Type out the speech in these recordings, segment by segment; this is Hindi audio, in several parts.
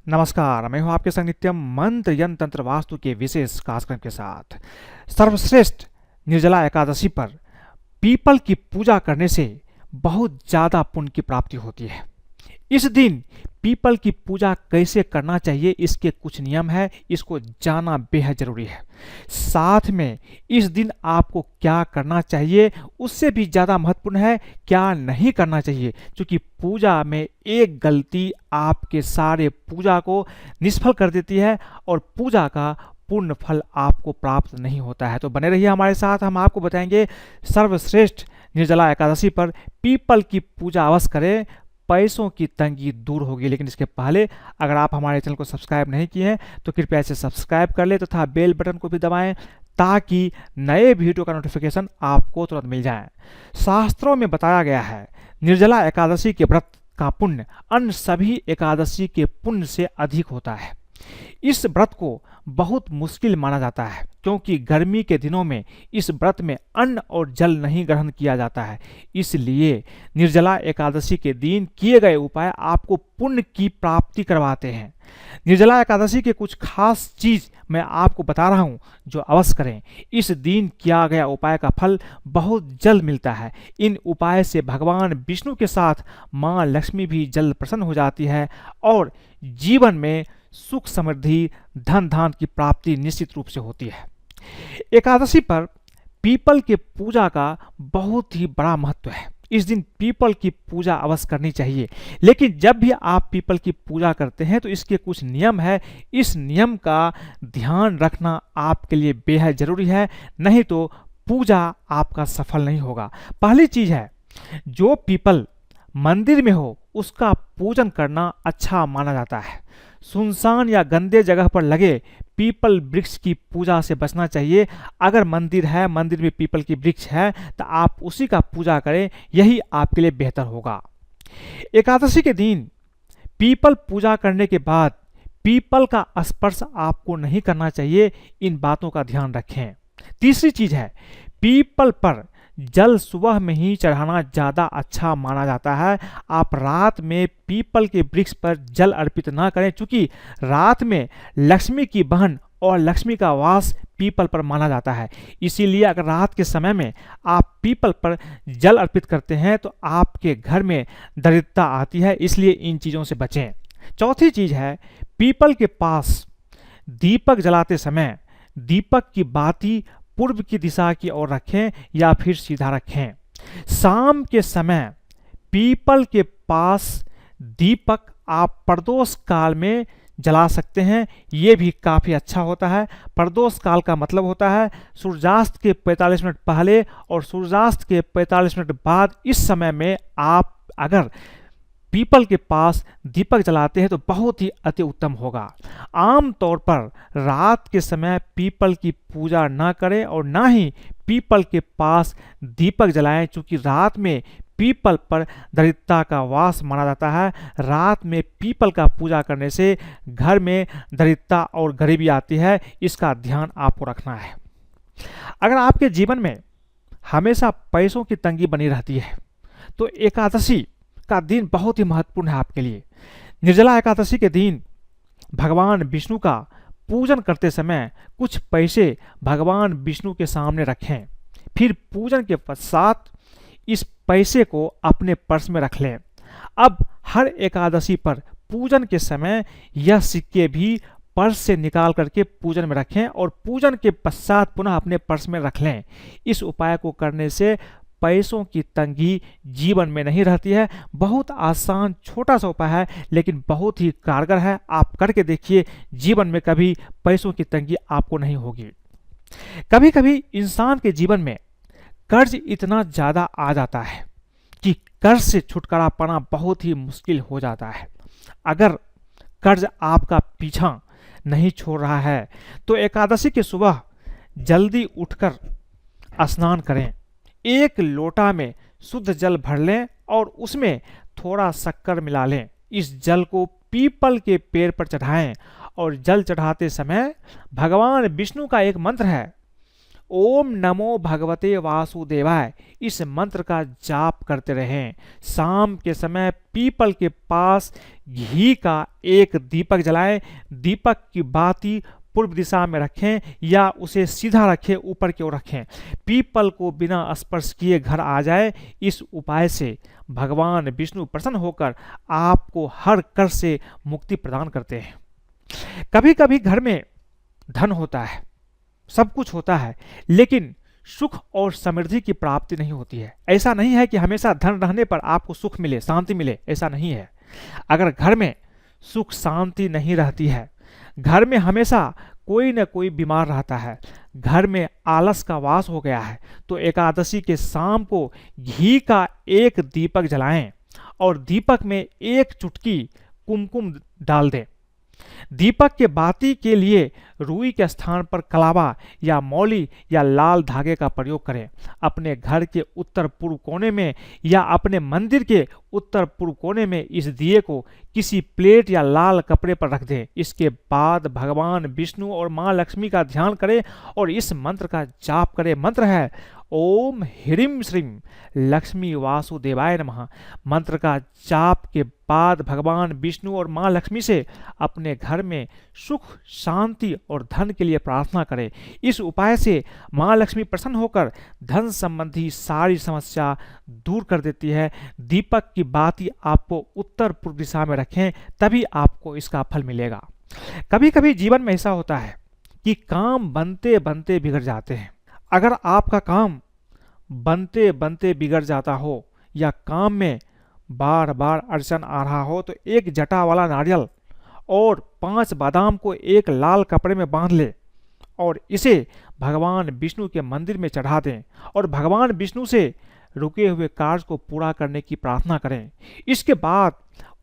नमस्कार, मैं हूं आपके संग नित्यम मंत्र यंत्र तंत्र वास्तु के विशेष कार्यक्रम के साथ। सर्वश्रेष्ठ निर्जला एकादशी पर पीपल की पूजा करने से बहुत ज़्यादा पुण्य की प्राप्ति होती है। इस दिन पीपल की पूजा कैसे करना चाहिए, इसके कुछ नियम है, इसको जानना बेहद जरूरी है। साथ में इस दिन आपको क्या करना चाहिए उससे भी ज़्यादा महत्वपूर्ण है क्या नहीं करना चाहिए, क्योंकि पूजा में एक गलती आपके सारे पूजा को निष्फल कर देती है और पूजा का पूर्ण फल आपको प्राप्त नहीं होता है। तो बने रहिए हमारे साथ, हम आपको बताएंगे सर्वश्रेष्ठ निर्जला एकादशी पर पीपल की पूजा अवश्य करें, पैसों की तंगी दूर होगी। लेकिन इसके पहले अगर आप हमारे चैनल को सब्सक्राइब नहीं किए हैं तो कृपया इसे सब्सक्राइब कर ले तथा बेल बटन को भी दबाएं ताकि नए वीडियो का नोटिफिकेशन आपको तुरंत मिल जाए। शास्त्रों में बताया गया है निर्जला एकादशी के व्रत का पुण्य अन्य सभी एकादशी के पुण्य से अधिक होता है। इस व्रत को बहुत मुश्किल माना जाता है क्योंकि गर्मी के दिनों में इस व्रत में अन्न और जल नहीं ग्रहण किया जाता है। इसलिए निर्जला एकादशी के दिन किए गए उपाय आपको पुण्य की प्राप्ति करवाते हैं। निर्जला एकादशी के कुछ खास चीज मैं आपको बता रहा हूं जो अवश्य करें। इस दिन किया गया उपाय का फल बहुत जल्द मिलता है। इन उपाय से भगवान विष्णु के साथ मां लक्ष्मी भी जल्द प्रसन्न हो जाती है और जीवन में सुख समृद्धि धन धान की प्राप्ति निश्चित रूप से होती है। एकादशी पर पीपल के पूजा का बहुत ही बड़ा महत्व है। इस दिन पीपल की पूजा अवश्य करनी चाहिए, लेकिन जब भी आप पीपल की पूजा करते हैं तो इसके कुछ नियम है। इस नियम का ध्यान रखना आपके लिए बेहद जरूरी है, नहीं तो पूजा आपका सफल नहीं होगा। पहली चीज है, जो पीपल मंदिर में हो उसका पूजन करना अच्छा माना जाता है। सुनसान या गंदे जगह पर लगे पीपल वृक्ष की पूजा से बचना चाहिए। अगर मंदिर है, मंदिर में पीपल की वृक्ष है तो आप उसी का पूजा करें, यही आपके लिए बेहतर होगा। एकादशी के दिन पीपल पूजा करने के बाद पीपल का स्पर्श आपको नहीं करना चाहिए, इन बातों का ध्यान रखें। तीसरी चीज है, पीपल पर जल सुबह में ही चढ़ाना ज़्यादा अच्छा माना जाता है। आप रात में पीपल के वृक्ष पर जल अर्पित ना करें, क्योंकि रात में लक्ष्मी की बहन और लक्ष्मी का वास पीपल पर माना जाता है। इसीलिए अगर रात के समय में आप पीपल पर जल अर्पित करते हैं तो आपके घर में दरिद्रता आती है, इसलिए इन चीज़ों से बचें। चौथी चीज़ है, पीपल के पास दीपक जलाते समय दीपक की बाती पूर्व की दिशा की ओर रखें या फिर सीधा रखें। शाम के समय पीपल के पास दीपक आप प्रदोष काल में जला सकते हैं, ये भी काफ़ी अच्छा होता है। प्रदोष काल का मतलब होता है सूर्यास्त के 45 मिनट पहले और सूर्यास्त के 45 मिनट बाद। इस समय में आप अगर पीपल के पास दीपक जलाते हैं तो बहुत ही अति उत्तम होगा। आम तौर पर रात के समय पीपल की पूजा ना करें और ना ही पीपल के पास दीपक जलाएं, क्योंकि रात में पीपल पर दरिद्रता का वास माना जाता है। रात में पीपल का पूजा करने से घर में दरिद्रता और गरीबी आती है, इसका ध्यान आपको रखना है। अगर आपके जीवन में हमेशा पैसों की तंगी बनी रहती है तो एकादशी का दिन बहुत ही महत्वपूर्ण है आपके लिए। निर्जला एकादशी के दिन भगवान विष्णु का पूजन करते समय कुछ पैसे भगवान विष्णु के सामने रखें, फिर पूजन के पश्चात इस पैसे को अपने पर्स में रख लें। अब हर एकादशी पर पूजन के समय यह सिक्के भी पर्स से निकाल करके पूजन में रखें और पूजन के पश्चात पुनः अपने पर्स में रख लें। इस उपाय को करने से पैसों की तंगी जीवन में नहीं रहती है। बहुत आसान छोटा सा उपाय है, लेकिन बहुत ही कारगर है। आप करके देखिए, जीवन में कभी पैसों की तंगी आपको नहीं होगी। कभी कभी इंसान के जीवन में कर्ज इतना ज़्यादा आ जाता है कि कर्ज से छुटकारा पाना बहुत ही मुश्किल हो जाता है। अगर कर्ज आपका पीछा नहीं छोड़ रहा है तो एकादशी के सुबह जल्दी उठकर स्नान करें। एक लोटा में शुद्ध जल भर लें और उसमें थोड़ा शक्कर मिला लें। इस जल को पीपल के पेड़ पर चढ़ाएं और जल चढ़ाते समय भगवान विष्णु का एक मंत्र है ओम नमो भगवते वासुदेवाय इस मंत्र का जाप करते रहें। शाम के समय पीपल के पास घी का एक दीपक जलाएं। दीपक की बाती पूर्व दिशा में रखें या उसे सीधा रखें, ऊपर की ओर रखें। पीपल को बिना स्पर्श किए घर आ जाए। इस उपाय से भगवान विष्णु प्रसन्न होकर आपको हर कर से मुक्ति प्रदान करते हैं। कभी कभी घर में धन होता है, सब कुछ होता है, लेकिन सुख और समृद्धि की प्राप्ति नहीं होती है। ऐसा नहीं है कि हमेशा धन रहने पर आपको सुख मिले, शांति मिले, ऐसा नहीं है। अगर घर में सुख शांति नहीं रहती है, घर में हमेशा कोई न कोई बीमार रहता है, घर में आलस का वास हो गया है, तो एकादशी के शाम को घी का एक दीपक जलाएं और दीपक में एक चुटकी कुमकुम डाल दें। दीपक के बाती के लिए रुई के स्थान पर कलावा या मौली या लाल धागे का प्रयोग करें। अपने घर के उत्तर पूर्व कोने में या अपने मंदिर के उत्तर पूर्व कोने में इस दिए को किसी प्लेट या लाल कपड़े पर रख दें। इसके बाद भगवान विष्णु और मां लक्ष्मी का ध्यान करें और इस मंत्र का जाप करें। मंत्र है ओम ह्रीं श्रीं लक्ष्मी वासुदेवाय नमः। मंत्र का जाप के बाद भगवान विष्णु और मां लक्ष्मी से अपने घर में सुख शांति और धन के लिए प्रार्थना करें। इस उपाय से मां लक्ष्मी प्रसन्न होकर धन संबंधी सारी समस्या दूर कर देती है। दीपक की बाती आपको उत्तर पूर्व दिशा में रखें, तभी आपको इसका फल मिलेगा। कभी कभी जीवन में ऐसा होता है कि काम बनते बनते बिगड़ जाते हैं। अगर आपका काम बनते बनते बिगड़ जाता हो या काम में बार बार अड़चन आ रहा हो, तो एक जटा वाला नारियल और 5 बादाम को एक लाल कपड़े में बांध ले और इसे भगवान विष्णु के मंदिर में चढ़ा दें और भगवान विष्णु से रुके हुए कार्य को पूरा करने की प्रार्थना करें। इसके बाद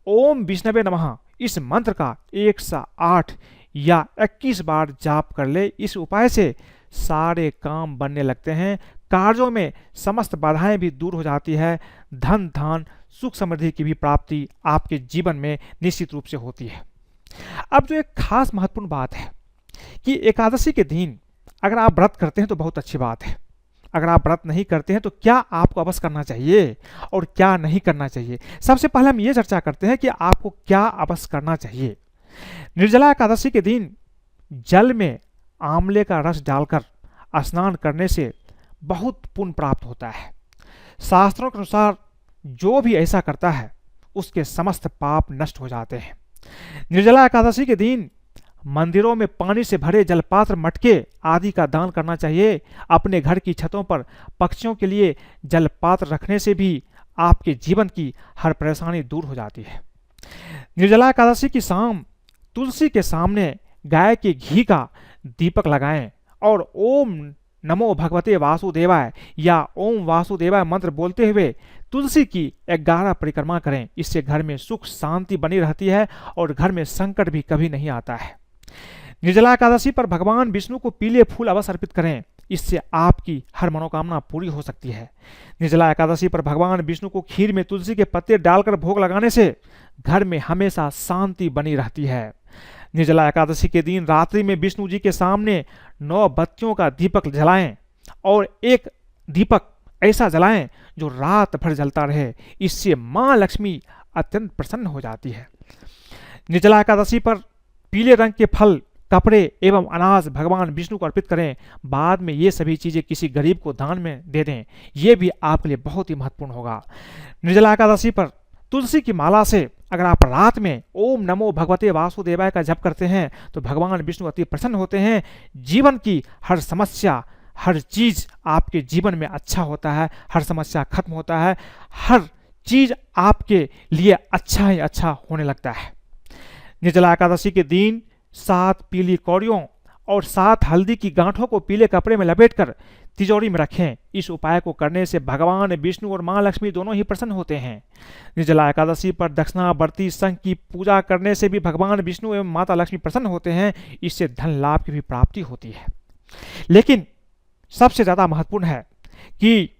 ओम विष्णवे नमः इस मंत्र का 108 या 21 बार जाप कर ले। इस उपाय से सारे काम बनने लगते हैं, कार्यों में समस्त बाधाएं भी दूर हो जाती है, धन धान सुख समृद्धि की भी प्राप्ति आपके जीवन में निश्चित रूप से होती है। अब जो एक खास महत्वपूर्ण बात है कि एकादशी के दिन अगर आप व्रत करते हैं तो बहुत अच्छी बात है। अगर आप व्रत नहीं करते हैं तो क्या आपको अवश्य करना चाहिए और क्या नहीं करना चाहिए। सबसे पहले हम ये चर्चा करते हैं कि आपको क्या अवश्य करना चाहिए। निर्जला एकादशी के दिन जल में आंवले का रस डालकर स्नान करने से बहुत पुण्य प्राप्त होता है। शास्त्रों के अनुसार जो भी ऐसा करता है उसके समस्त पाप नष्ट हो जाते हैं। निर्जला एकादशी के दिन मंदिरों में पानी से भरे जलपात्र, मटके आदि का दान करना चाहिए। अपने घर की छतों पर पक्षियों के लिए जलपात्र रखने से भी आपके जीवन की हर परेशानी दूर हो जाती है। निर्जला एकादशी की शाम तुलसी के सामने गाय के घी का दीपक लगाएं और ओम नमो भगवते वासुदेवाय या ओम वासुदेवाय मंत्र बोलते हुए तुलसी की 11 परिक्रमा करें। इससे घर में सुख शांति बनी रहती है और घर में संकट भी कभी नहीं आता है। निर्जला एकादशी पर भगवान विष्णु को पीले फूल अवश्य अर्पित करें, इससे आपकी हर मनोकामना पूरी हो सकती है। निर्जला एकादशी पर भगवान विष्णु को खीर में तुलसी के पत्ते डालकर भोग लगाने से घर में हमेशा शांति बनी रहती है। निर्जला एकादशी के दिन रात्रि में विष्णु जी के सामने 9 बत्तियों का दीपक जलाएं और एक दीपक ऐसा जलाएं जो रात भर जलता रहे। इससे मां लक्ष्मी अत्यंत प्रसन्न हो जाती है। निर्जला एकादशी पर पीले रंग के फल, कपड़े एवं अनाज भगवान विष्णु को अर्पित करें। बाद में ये सभी चीजें किसी गरीब को दान में दे दें, ये भी आपके लिए बहुत ही महत्वपूर्ण होगा। निर्जला एकादशी पर तुलसी की माला से अगर आप रात में ओम नमो भगवते वासुदेवाय का जप करते हैं तो भगवान विष्णु अति प्रसन्न होते हैं। जीवन की हर समस्या, हर चीज आपके जीवन में अच्छा होता है, हर समस्या खत्म होता है, हर चीज आपके लिए अच्छा ही अच्छा होने लगता है। निर्जला एकादशी के दिन 7 पीली कौड़ियों और 7 हल्दी की गांठों को पीले कपड़े में लपेटकर तिजोरी में रखें। इस उपाय को करने से भगवान विष्णु और मां लक्ष्मी दोनों ही प्रसन्न होते हैं। निर्जला एकादशी पर दक्षिणावर्ती शंख की पूजा करने से भी भगवान विष्णु एवं माता लक्ष्मी प्रसन्न होते हैं। इससे धन लाभ की भी प्राप्ति होती है। लेकिन सबसे ज्यादा महत्वपूर्ण है कि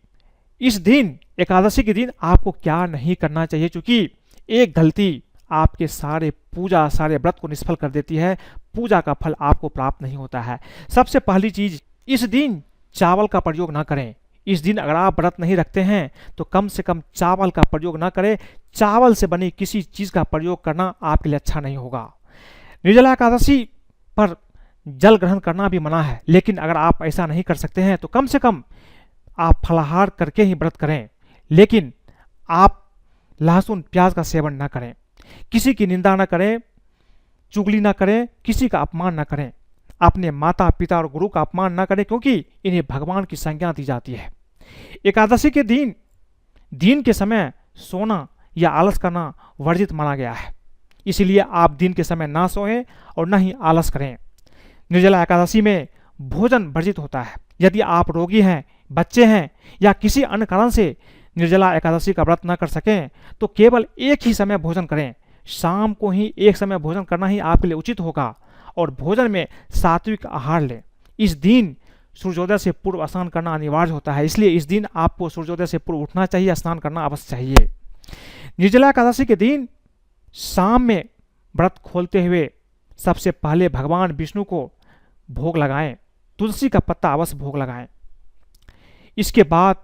इस दिन एकादशी के दिन आपको क्या नहीं करना चाहिए, क्योंकि एक गलती आपके सारे पूजा, सारे व्रत को निष्फल कर देती है। पूजा का फल आपको प्राप्त नहीं होता है। सबसे पहली चीज, इस दिन चावल का प्रयोग ना करें। इस दिन अगर आप व्रत नहीं रखते हैं तो कम से कम चावल का प्रयोग ना करें। चावल से बनी किसी चीज़ का प्रयोग करना आपके लिए अच्छा नहीं होगा। निर्जला एकादशी पर जल ग्रहण करना भी मना है, लेकिन अगर आप ऐसा नहीं कर सकते हैं तो कम से कम आप फलाहार करके ही व्रत करें, लेकिन आप लहसुन प्याज का सेवन ना करें, किसी की निंदा ना करें, चुगली ना करें, किसी का अपमान ना करें, अपने माता पिता और गुरु का अपमान ना करें, क्योंकि इन्हें भगवान की संज्ञा दी जाती है। एकादशी के दिन के समय सोना या आलस करना वर्जित माना गया है, इसलिए आप दिन के समय ना सोएं और ना ही आलस करें। निर्जला एकादशी में भोजन वर्जित होता है। यदि आप रोगी हैं, बच्चे हैं या किसी अन्य कारण से निर्जला एकादशी का व्रत न कर सकें तो केवल एक ही समय भोजन करें। शाम को ही एक समय भोजन करना ही आपके लिए उचित होगा और भोजन में सात्विक आहार लें। इस दिन सूर्योदय से पूर्व स्नान करना अनिवार्य होता है, इसलिए इस दिन आपको सूर्योदय से पूर्व उठना चाहिए, स्नान करना अवश्य चाहिए। निर्जला एकादशी के दिन शाम में व्रत खोलते हुए सबसे पहले भगवान विष्णु को भोग लगाएं, तुलसी का पत्ता अवश्य भोग लगाएं। इसके बाद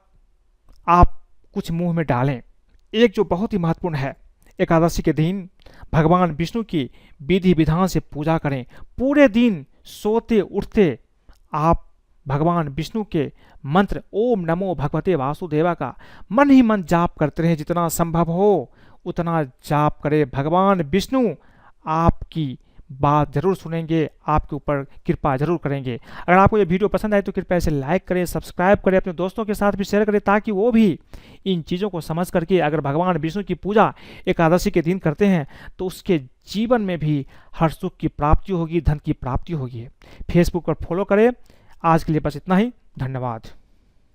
आप कुछ मुंह में डालें। एक जो बहुत ही महत्वपूर्ण है, एकादशी के दिन भगवान विष्णु की विधि विधान से पूजा करें। पूरे दिन सोते उठते आप भगवान विष्णु के मंत्र ओम नमो भगवते वासुदेवा का मन ही मन जाप करते रहें। जितना संभव हो उतना जाप करें। भगवान विष्णु आपकी बात जरूर सुनेंगे, आपके ऊपर कृपा जरूर करेंगे। अगर आपको ये वीडियो पसंद आए तो कृपया इसे लाइक करें, सब्सक्राइब करें, अपने दोस्तों के साथ भी शेयर करें, ताकि वो भी इन चीज़ों को समझ करके अगर भगवान विष्णु की पूजा एकादशी के दिन करते हैं तो उसके जीवन में भी हर सुख की प्राप्ति होगी, धन की प्राप्ति होगी। फेसबुक पर फॉलो करें। आज के लिए बस इतना ही। धन्यवाद।